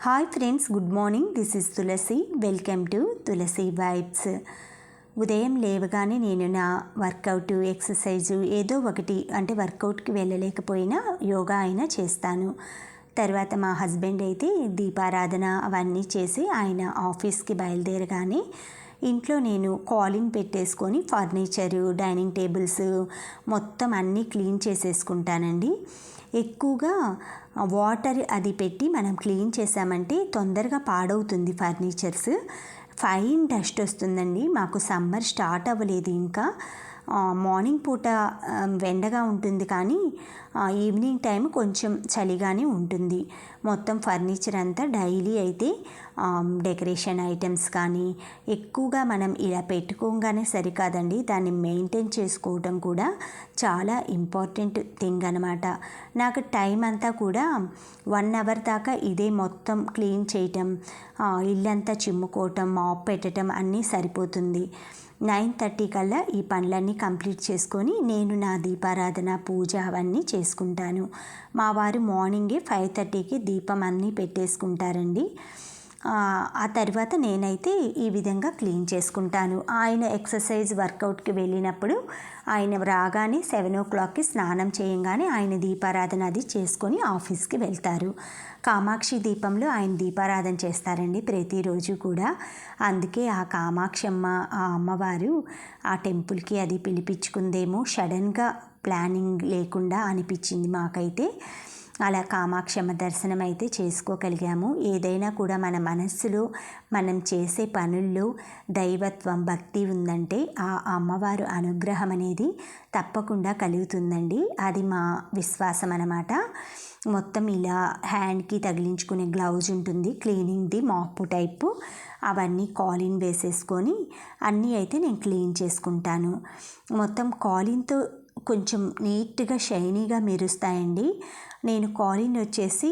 Hi friends, good morning. This is Tulasi. Welcome to Tulasi vibes. ఉదయం లేవగానే నేను నా వర్కౌట్, ఎక్సర్సైజు ఏదో ఒకటి, అంటే వర్కౌట్కి వెళ్ళలేకపోయినా యోగా అయినా చేస్తాను. తర్వాత మా హస్బెండ్ అయితే దీపారాధన అవన్నీ చేసి ఆయన ఆఫీస్కి బయలుదేరగానే ఇంట్లో నేను కాలింగ్ పెట్టేసుకొని ఫర్నిచరు, డైనింగ్ టేబుల్స్ మొత్తం అన్నీ క్లీన్ చేసేసుకుంటానండి. ఎక్కువగా వాటర్ అది పెట్టి మనం క్లీన్ చేసామంటే తొందరగా పాడవుతుంది ఫర్నిచర్స్. ఫైన్ డస్ట్ వస్తుందండి. మాకు సమ్మర్ స్టార్ట్ అవ్వలేదు ఇంకా. మార్నింగ్ పూట ఎండగా ఉంటుంది, కానీ ఈవినింగ్ టైం కొంచెం చలిగానే ఉంటుంది. మొత్తం ఫర్నిచర్ అంతా డైలీ అయితే డెకరేషన్ ఐటమ్స్ కానీ ఎక్కువగా మనం ఇలా పెట్టుకోగానే సరికాదండి, దాన్ని మెయింటైన్ చేసుకోవటం కూడా చాలా ఇంపార్టెంట్ థింగ్ అనమాట. నాకు టైం అంతా కూడా 1 అవర్ దాకా ఇదే మొత్తం క్లీన్ చేయటం, ఇల్లంతా చిమ్ముకోవటం, మాప్ పెట్టడం అన్నీ సరిపోతుంది. 9:30 కల్లా ఈ పనులన్నీ కంప్లీట్ చేసుకొని నేను నా దీపారాధన, పూజ అవన్నీ చేసుకుంటాను. మా వారు మార్నింగే 5:30కి దీపం అన్నీ పెట్టేసుకుంటారండి. ఆ తర్వాత నేనైతే ఈ విధంగా క్లీన్ చేసుకుంటాను. ఆయన ఎక్సర్సైజ్ వర్కౌట్కి వెళ్ళినప్పుడు ఆయన రాగానే 7 o'clockకి స్నానం చేయంగానే ఆయన దీపారాధన అది చేసుకొని ఆఫీస్కి వెళ్తారు. కామాక్షి దీపంలో ఆయన దీపారాధన చేస్తారండి ప్రతిరోజు కూడా. అందుకే ఆ కామాక్షమ్మ, ఆ అమ్మవారు ఆ టెంపుల్కి అది పిలిపించుకుందేమో, సడన్గా ప్లానింగ్ లేకుండా అనిపించింది మాకైతే. అలా కామాక్షమ్మ దర్శనం అయితే చేసుకోగలిగాము. ఏదైనా కూడా మన మనస్సులో మనం చేసే పనుల్లో దైవత్వం, భక్తి ఉందంటే ఆ అమ్మవారు అనుగ్రహం అనేది తప్పకుండా కలుగుతుందండి. అది మా విశ్వాసం అన్నమాట. మొత్తం ఇలా హ్యాండ్కి తగిలించుకునే గ్లౌజ్ ఉంటుంది, క్లీనింగ్ది మాపు టైపు, అవన్నీ కాలిన్ వేసేసుకొని అన్నీ అయితే నేను క్లీన్ చేసుకుంటాను. మొత్తం కాలిన్తో కొంచెం నీట్గా షైనీగా మెరుస్తాయండి. నేను కాలిన్ వచ్చేసి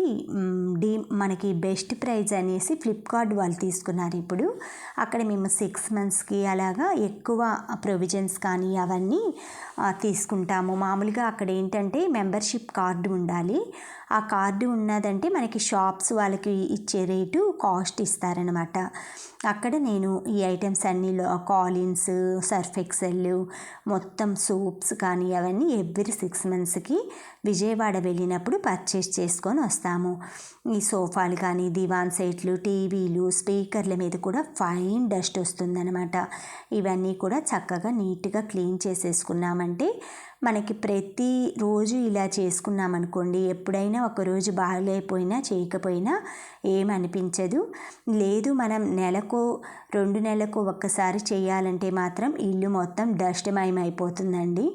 మనకి బెస్ట్ ప్రైజ్ అనేసి ఫ్లిప్కార్ట్ వాళ్ళు తీసుకున్నారు ఇప్పుడు. అక్కడ మేము 6 monthsకి అలాగా ఎక్కువ ప్రొవిజన్స్ కానీ అవన్నీ తీసుకుంటాము. మామూలుగా అక్కడ ఏంటంటే మెంబర్షిప్ కార్డు ఉండాలి. ఆ కార్డు ఉన్నదంటే మనకి షాప్స్ వాళ్ళకి ఇచ్చే రేటు కాస్ట్ ఇస్తారనమాట. అక్కడ నేను ఈ ఐటమ్స్ అన్నీ కాలిన్స్, సర్ఫ్ ఎక్సెల్, మొత్తం సోప్స్ కానీ అవన్నీ ఎవ్రీ 6 monthsకి విజయవాడ వెళ్ళినప్పుడు పర్చేస్ చేసుకొని వస్తాము. ఈ సోఫాలు కానీ, దివాన్ సెట్లు, టీవీలు, స్పీకర్ల మీద కూడా ఫైన్ డస్ట్ వస్తుందన్నమాట. ఇవన్నీ కూడా చక్కగా నీట్గా క్లీన్ చేసేసుకున్నామంటే మనకి ప్రతిరోజు ఇలా చేసుకున్నామనుకోండి, ఎప్పుడైనా ఒకరోజు బాగలేకపోయినా చేయకపోయినా ఏమనిపించదు. లేదు మనం నెలకో 2 నెలలకు ఒక్కసారి చేయాలంటే మాత్రం ఇల్లు మొత్తం డస్ట్మయం అయిపోతుందండి.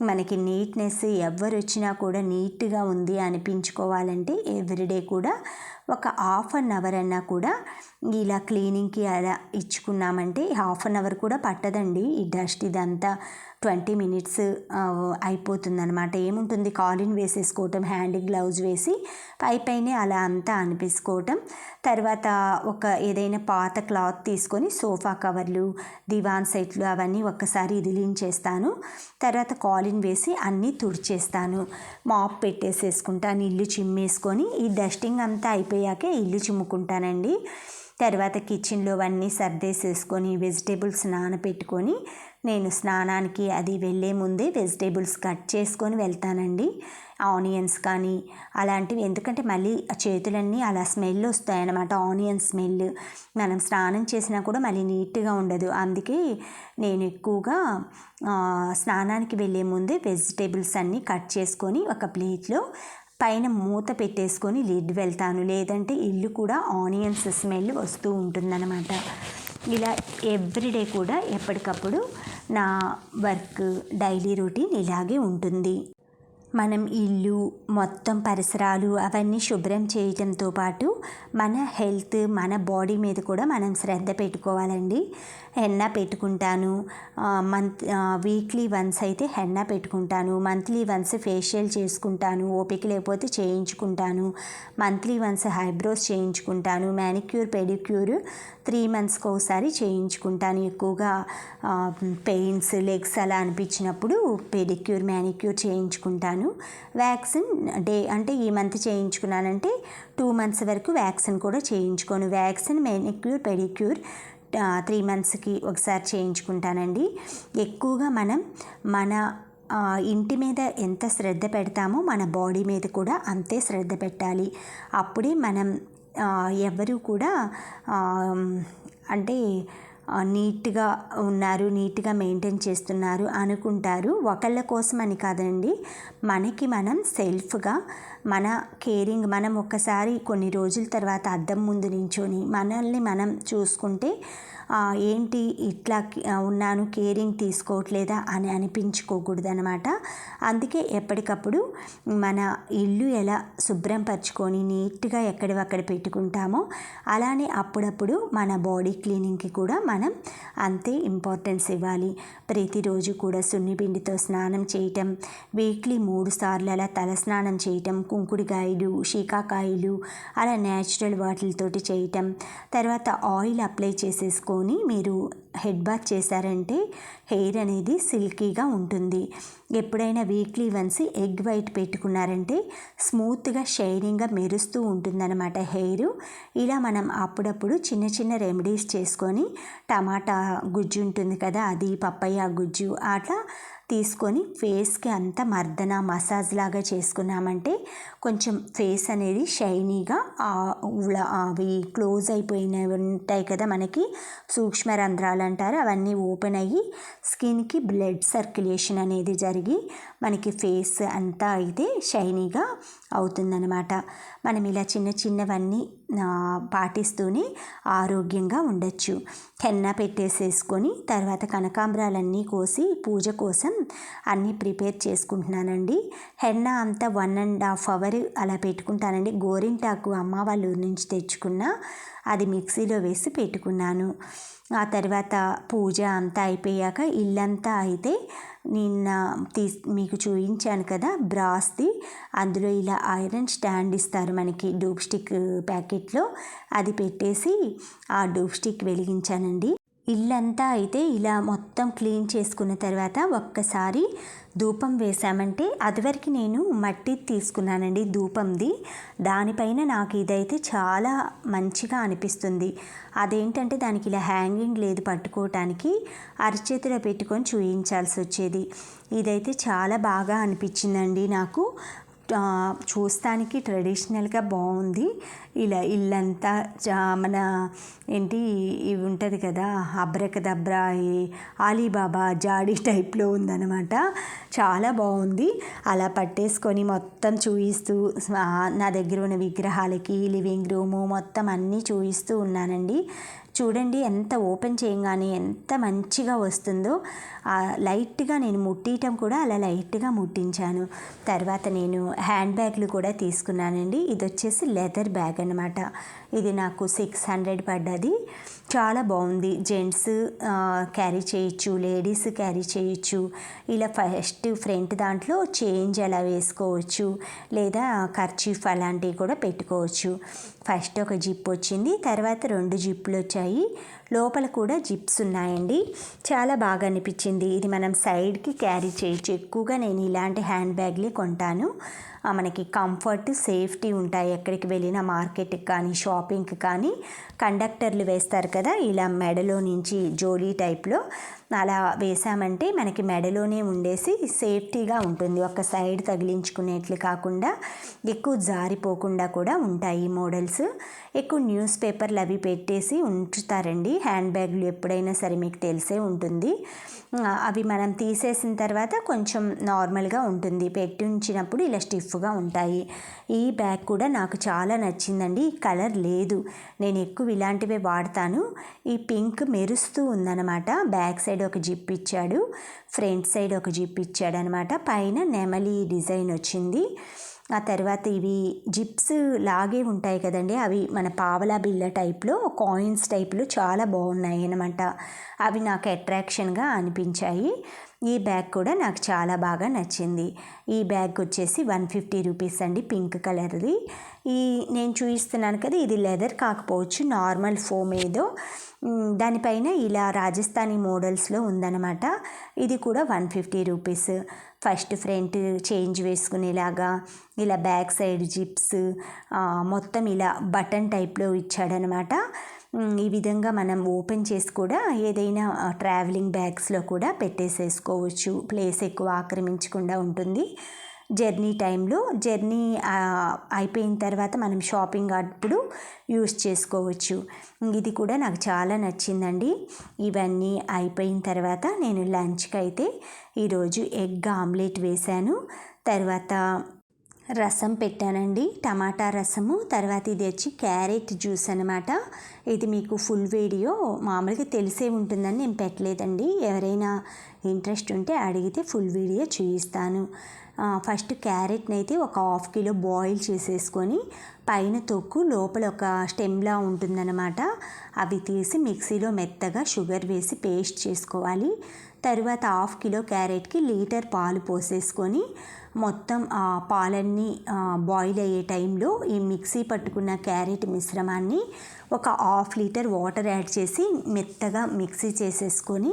మనకి నీట్నెస్ ఎవరు వచ్చినా కూడా నీట్గా ఉంది అనిపించుకోవాలంటే ఎవ్రీడే కూడా ఒక 1/2 అన్నా కూడా ఇలా క్లీనింగ్కి అలా ఇచ్చుకున్నామంటే 1/2 hour కూడా పట్టదండి. ఈ డస్ట్ ఇదంతా 20 minutes అయిపోతుందన్నమాట. ఏముంటుంది, కాలిన్ వేసేసుకోవటం, హ్యాండ్ గ్లౌజ్ వేసి పైనే అలా అంతా అనిపించుకోవటం. తర్వాత ఒక ఏదైనా పాత క్లాత్ తీసుకొని సోఫా కవర్లు, దివాన్ సెట్లు అవన్నీ ఒక్కసారి ఇదిలించేస్తాను. తర్వాత కాలిన్ వేసి అన్నీ తుడిచేస్తాను, మాప్ పెట్టేసేసుకుంటాను, ఇల్లు చిమ్మేసుకొని ఈ డస్టింగ్ అంతా అయిపోయాకే ఇల్లు చిమ్ముకుంటానండి. తర్వాత కిచెన్లో అన్నీ సర్దేసేసుకొని వెజిటేబుల్స్ నానబెట్టుకొని నేను స్నానానికి అది వెళ్ళే ముందే వెజిటేబుల్స్ కట్ చేసుకొని వెళ్తానండి. ఆనియన్స్ కానీ అలాంటివి, ఎందుకంటే మళ్ళీ చేతులన్నీ అలా స్మెల్ వస్తాయన్నమాట. ఆనియన్ స్మెల్ మనం స్నానం చేసినా కూడా మళ్ళీ నీట్గా ఉండదు. అందుకే నేను ఎక్కువగా స్నానానికి వెళ్ళే ముందే వెజిటేబుల్స్ అన్నీ కట్ చేసుకొని ఒక ప్లేట్లో పైన మూత పెట్టేసుకొని లిడ్ వెళ్తాను. లేదంటే ఇల్లు కూడా ఆనియన్స్ స్మెల్ వస్తూ ఉంటుందన్నమాట. ఇలా ఎవ్రీడే కూడా ఎప్పటికప్పుడు నా వర్క్, డైలీ రొటీన్ ఇలాగే ఉంటుంది. మనం ఇల్లు మొత్తం పరిసరాలు అవన్నీ శుభ్రం చేయడంతో పాటు మన హెల్త్, మన బాడీ మీద కూడా మనం శ్రద్ధ పెట్టుకోవాలండి. హెన్నా పెట్టుకుంటాను, వీక్లీ వన్స్ అయితే హెన్నా పెట్టుకుంటాను, మంత్లీ వన్స్ ఫేషియల్ చేసుకుంటాను, ఓపిక లేకపోతే చేయించుకుంటాను, మంత్లీ వన్స్ ఐబ్రోస్ చేయించుకుంటాను, మ్యానిక్యూర్, పెడిక్యూర్ 3 monthsకి ఒకసారి చేయించుకుంటాను. ఎక్కువగా పెయిన్స్, లెగ్స్ అలా అనిపించినప్పుడు పెడిక్యూర్, మ్యానిక్యూర్ చేయించుకుంటాను. చేయించుకుంటాను. వ్యాక్సిన్ అంటే ఈ మంత్ చేయించుకున్నానంటే 2 months వరకు వ్యాక్సిన్ కూడా చేయించుకోను. వ్యాక్సిన్, మెనిక్యూర్, పెడిక్యూర్ 3 monthsకి ఒకసారి చేయించుకుంటానండి. ఎక్కువగా మనం మన ఇంటి మీద ఎంత శ్రద్ధ పెడతామో మన బాడీ మీద కూడా అంతే శ్రద్ధ పెట్టాలి. అప్పుడే మనం ఎవరు కూడా అంటే నీట్గా ఉన్నారు, నీట్గా మెయింటైన్ చేస్తున్నారు అనుకుంటారు. ఒకళ్ళ కోసం అని కాదండి, మనకి మనం సెల్ఫ్గా మన కేరింగ్, మనం ఒక్కసారి కొన్ని రోజుల తర్వాత అద్దం ముందు నించొని మనల్ని మనం చూసుకుంటే ఏంటి ఇట్లా ఉన్నాను, కేరింగ్ తీసుకోవట్లేదా అని అనిపించుకోకూడదు అనమాట. అందుకే ఎప్పటికప్పుడు మన ఇల్లు ఎలా శుభ్రం పరుచుకొని నీట్గా ఎక్కడివక్కడ పెట్టుకుంటామో అలానే అప్పుడప్పుడు మన బాడీ క్లీనింగ్కి కూడా మనం అంతే ఇంపార్టెన్స్ ఇవ్వాలి. ప్రతిరోజు కూడా సున్నిపిండితో స్నానం చేయటం, వీక్లీ 3 సార్లు అలా తల స్నానం చేయటం, కుంకుడుకాయలు, షీకాకాయలు అలా న్యాచురల్ వాటితోటి చేయటం, తర్వాత ఆయిల్ అప్లై చేసేసుకొని మీరు హెడ్ బాత్ చేశారంటే హెయిర్ అనేది సిల్కీగా ఉంటుంది. ఎప్పుడైనా వీక్లీ వన్స్ ఎగ్ వైట్ పెట్టుకున్నారంటే స్మూత్గా షైనింగ్గా మెరుస్తూ ఉంటుందన్నమాట హెయిర్. ఇలా మనం అప్పుడప్పుడు చిన్న చిన్న రెమెడీస్ చేసుకొని, టమాటా గుజ్జు ఉంటుంది కదా, అది పప్పయ్య గుజ్జు అట్లా తీసుకొని ఫేస్కి అంతా మసాజ్ లాగా చేసుకున్నామంటే కొంచెం ఫేస్ అనేది షైనీగా, అవి క్లోజ్ అయిపోయినవి ఉంటాయి కదా మనకి సూక్ష్మ రంధ్రాలు అంటారు, అవన్నీ ఓపెన్ అయ్యి స్కిన్కి బ్లడ్ సర్క్యులేషన్ అనేది జరిగి మనకి ఫేస్ అంతా అయితే షైనీగా అవుతుందన్నమాట. మనం ఇలా చిన్న చిన్నవన్నీ పాటిస్తూనే ఆరోగ్యంగా ఉండొచ్చు. హెన్నా పెట్టేసేసుకొని తర్వాత కనకాంబరాలన్నీ కోసి పూజ కోసం అన్నీ ప్రిపేర్ చేసుకుంటున్నానండి. హెన్నా అంతా 1.5 hours అలా పెట్టుకుంటానండి. గోరింటాకు అమ్మ వాళ్ళ ఊరి నుంచి తెచ్చుకున్న, అది మిక్సీలో వేసి పెట్టుకున్నాను. ఆ తర్వాత పూజ అంతా అయిపోయాక ఇల్లంతా అయితే నిన్న మీకు చూపించాను కదా బ్రాస్ది, అందులో ఇలా ఐరన్ స్టాండ్ ఇస్తారు మనకి డూప్ స్టిక్ ప్యాకెట్లో, అది పెట్టేసి ఆ డూప్ స్టిక్ వెలిగించానండి. ఇల్లంతా అయితే ఇలా మొత్తం క్లీన్ చేసుకున్న తర్వాత ఒక్కసారి ధూపం వేసామంటే, అదివరకు నేను మట్టి తీసుకున్నానండి ధూపంది, దానిపైన నాకు ఇదైతే చాలా మంచిగా అనిపిస్తుంది. అదేంటంటే దానికి ఇలా హ్యాంగింగ్ లేదు పట్టుకోవటానికి, అరచేతిలో పెట్టుకొని చూయించాల్సి వచ్చేది. ఇదైతే చాలా బాగా అనిపించిందండి నాకు. చూస్తానికి ట్రెడిషనల్గా బాగుంది. ఇలా ఇల్లంతా మన ఏంటి ఇవి ఉంటుంది కదా అబ్రకదబ్రా, ఆలీబాబా జాడీ టైప్లో ఉందన్నమాట. చాలా బాగుంది. అలా పట్టేసుకొని మొత్తం చూయిస్తూ నా దగ్గర ఉన్న విగ్రహాలకి, లివింగ్ రూము మొత్తం అన్నీ చూయిస్తూ ఉన్నానండి. చూడండి ఎంత ఓపెన్ చేయగానే ఎంత మంచిగా వస్తుందో. లైట్గా నేను ముట్టియటం కూడా అలా లైట్గా ముట్టించాను. తర్వాత నేను హ్యాండ్ బ్యాగ్లు కూడా తీసుకున్నానండి. ఇది వచ్చేసి లెదర్ బ్యాగ్ అనమాట. ఇది నాకు 600 పడ్డది. చాలా బాగుంది. జెంట్స్ క్యారీ చేయొచ్చు, లేడీస్ క్యారీ చేయొచ్చు. ఇలా ఫస్ట్ ఫ్రంట్ దాంట్లో చేంజ్ అలా వేసుకోవచ్చు, లేదా కర్చీఫ్ అలాంటివి కూడా పెట్టుకోవచ్చు. ఫస్ట్ ఒక జిప్ వచ్చింది, తర్వాత 2 జిప్పులు వచ్చాయి. లోపల కూడా జిప్స్ ఉన్నాయండి. చాలా బాగా అనిపించింది. ఇది మనం సైడ్కి క్యారీ చేయొచ్చు. ఎక్కువగా నేను ఇలాంటి హ్యాండ్ బ్యాగ్లే కొంటాను. మనకి కంఫర్ట్, సేఫ్టీ ఉంటాయి. ఎక్కడికి వెళ్ళినా మార్కెట్కి కానీ షాపింగ్కి కానీ కండక్టర్లు వేస్తారు కదా, ఇలా మెడలో నుంచి జోలీ టైప్లో అలా వేసామంటే మనకి మెడలోనే ఉండేసి సేఫ్టీగా ఉంటుంది. ఒక సైడ్ తగిలించుకునేట్లు కాకుండా ఎక్కువ జారిపోకుండా కూడా ఉంటాయి మోడల్స్. ఎక్కువ న్యూస్ పేపర్లు అవి పెట్టేసి ఉంచుతారండి హ్యాండ్ బ్యాగ్లు. ఎప్పుడైనా సరే మీకు తెలిసే ఉంటుంది. అవి మనం తీసేసిన తర్వాత కొంచెం నార్మల్గా ఉంటుంది, పెట్టి ఉంచినప్పుడు ఇలా స్టిఫ్గా ఉంటాయి. ఈ బ్యాగ్ కూడా నాకు చాలా నచ్చిందండి. ఈ కలర్ లేదు, నేను ఎక్కువ ఇలాంటివే వాడతాను. ఈ పింక్ మెరుస్తూ ఉందన్నమాట. బ్యాక్ సైడ్ ఒక జిప్ ఇచ్చాడు, ఫ్రంట్ సైడ్ ఒక జిప్ ఇచ్చాడు అనమాట. పైన నెమలి డిజైన్ వచ్చింది. ఆ తర్వాత ఇవి జిప్స్ లాగే ఉంటాయి కదండి, అవి మన పావలా బిళ్ళ టైప్లో, కాయిన్స్ టైప్లో చాలా బాగున్నాయి అనమాట. అవి నాకు అట్రాక్షన్గా అనిపించాయి. ఈ బ్యాగ్ కూడా నాకు చాలా బాగా నచ్చింది. ఈ బ్యాగ్ వచ్చేసి 150 రూపీస్ అండి, పింక్ కలర్ది. నేను చూపిస్తున్నాను కదా, ఇది లెదర్ కాకపోవచ్చు, నార్మల్ ఫోమ్ ఏదో. దానిపైన ఇలా రాజస్థానీ మోడల్స్లో ఉందన్నమాట. ఇది కూడా 150 రూపీస్. ఫస్ట్ ఫ్రంట్ చేంజ్ వేసుకునేలాగా ఇలా బ్యాక్ సైడ్ జిప్స్ మొత్తం ఇలా బటన్ టైప్లో ఇచ్చాడనమాట. ఈ విధంగా మనం ఓపెన్ చేసి కూడా ఏదైనా ట్రావెలింగ్ బ్యాగ్స్లో కూడా పెట్టేసేసుకోవచ్చు. ప్లేస్ ఎక్కువ ఆక్రమించకుండా ఉంటుంది. జర్నీ టైంలో అయిపోయిన తర్వాత మనం షాపింగ్ అప్పుడు యూస్ చేసుకోవచ్చు. ఇది కూడా నాకు చాలా నచ్చిందండి. ఇవన్నీ అయిపోయిన తర్వాత నేను లంచ్కి అయితే ఈరోజు ఎగ్ ఆమ్లెట్ వేశాను. తర్వాత రసం పెట్టానండి, టమాటా రసము. తర్వాత ఇది వచ్చి క్యారెట్ జ్యూస్ అనమాట. ఇది మీకు ఫుల్ వీడియో మామూలుగా తెలిసే ఉంటుందని నేను పెట్టలేదండి. ఎవరైనా ఇంట్రెస్ట్ ఉంటే అడిగితే ఫుల్ వీడియో చూపిస్తాను. ఫస్ట్ క్యారెట్ని అయితే ఒక 1/2 కిలో బాయిల్ చేసేసుకొని పైన తొక్కు లోపల ఒక స్టెమ్లా ఉంటుందన్నమాట. అవి తీసి మిక్సీలో మెత్తగా షుగర్ వేసి పేస్ట్ చేసుకోవాలి. తరువాత 1/2 కిలో క్యారెట్కి లీటర్ పాలు పోసేసుకొని మొత్తం ఆ పాలన్నీ బాయిల్ అయ్యే టైంలో ఈ మిక్సీ పట్టుకున్న క్యారెట్ మిశ్రమాన్ని ఒక 1/2 లీటర్ వాటర్ యాడ్ చేసి మెత్తగా మిక్సీ చేసేసుకొని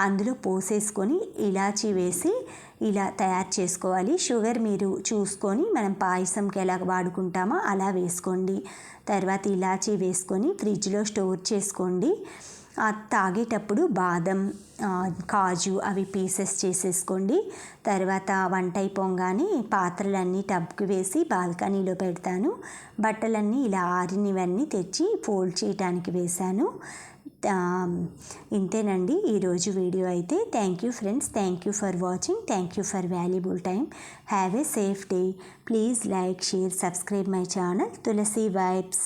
అందులో పోసేసుకొని ఇలాచీ వేసి ఇలా తయారు చేసుకోవాలి. షుగర్ మీరు చూసుకొని మనం పాయసంకి ఎలా వాడుకుంటామో అలా వేసుకోండి. తర్వాత ఇలాచీ వేసుకొని ఫ్రిడ్జ్లో స్టోర్ చేసుకోండి. తాగేటప్పుడు బాదం, కాజు అవి పీసెస్ చేసేసుకోండి. తర్వాత వంట అయిపోగానే పాత్రలన్నీ టబ్కి వేసి బాల్కనీలో పెడతాను. బట్టలన్నీ ఇలా ఆరినవన్నీ తెచ్చి ఫోల్డ్ చేయడానికి వేశాను. ఇంతేనండి ఈరోజు వీడియో అయితే. Thank you friends, thank you for watching, thank you for valuable time. Have a safe day. Please like, share, subscribe my channel Tulasi vibes.